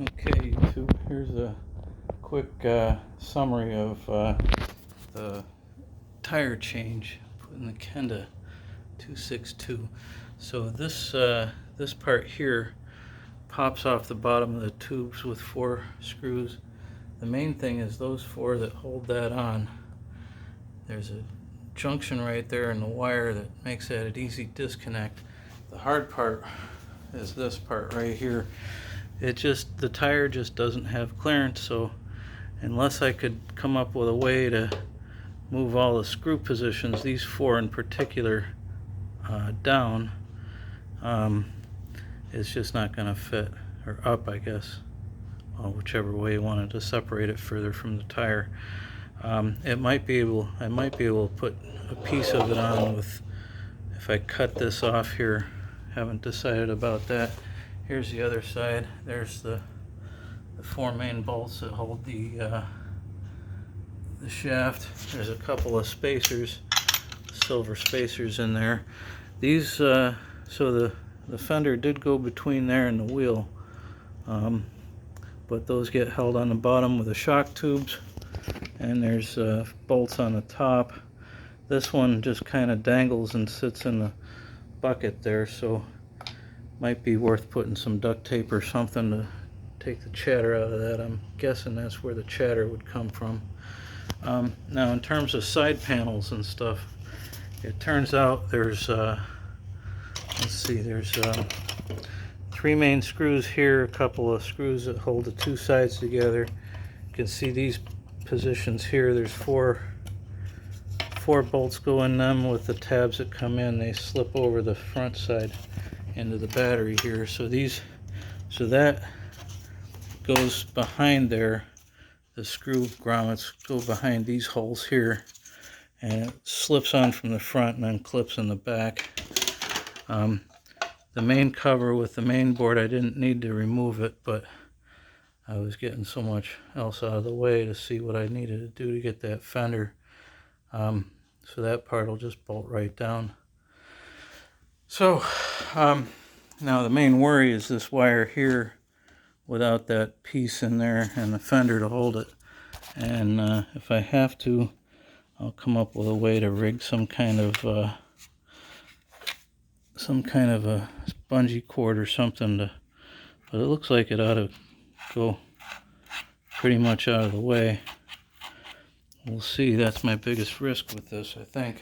Okay, YouTube, here's a quick summary of the tire change putting the Kenda 262. So this part here pops off the bottom of the tubes with 4 screws. The main thing is those 4 that hold that on. There's a junction right there in the wire that makes that an easy disconnect. The hard part is this part right here. The tire just doesn't have clearance, so unless I could come up with a way to move all the screw positions, these 4 in particular, down, it's just not going to fit, or up, I guess, whichever way you wanted to separate it further from the tire. I might be able to put a piece of it on with, if I cut this off here. Haven't decided about that. Here's the other side. There's the 4 main bolts that hold the shaft. There's a couple of spacers, silver spacers in there. These so the fender did go between there and the wheel, but those get held on the bottom with the shock tubes, and there's bolts on the top. This one just kind of dangles and sits in the bucket there, so might be worth putting some duct tape or something to take the chatter out of that. I'm guessing that's where the chatter would come from. Now, in terms of side panels and stuff, it turns out there's let's see, there's 3 main screws here, a couple of screws that hold the 2 sides together. You can see these positions here. There's 4 bolts go in them with the tabs that come in. They slip over the front side into the battery here. So that goes behind there. The screw grommets go behind these holes here, and it slips on from the front and then clips in the back. The main cover with the main board, I didn't need to remove it, but I was getting so much else out of the way to see what I needed to do to get that fender. So that part will just bolt right down. So now the main worry is this wire here without that piece in there and the fender to hold it. And if I have to, I'll come up with a way to rig some kind of a bungee cord or something to, but it looks like it ought to go pretty much out of the way. We'll see. That's my biggest risk with this, I think.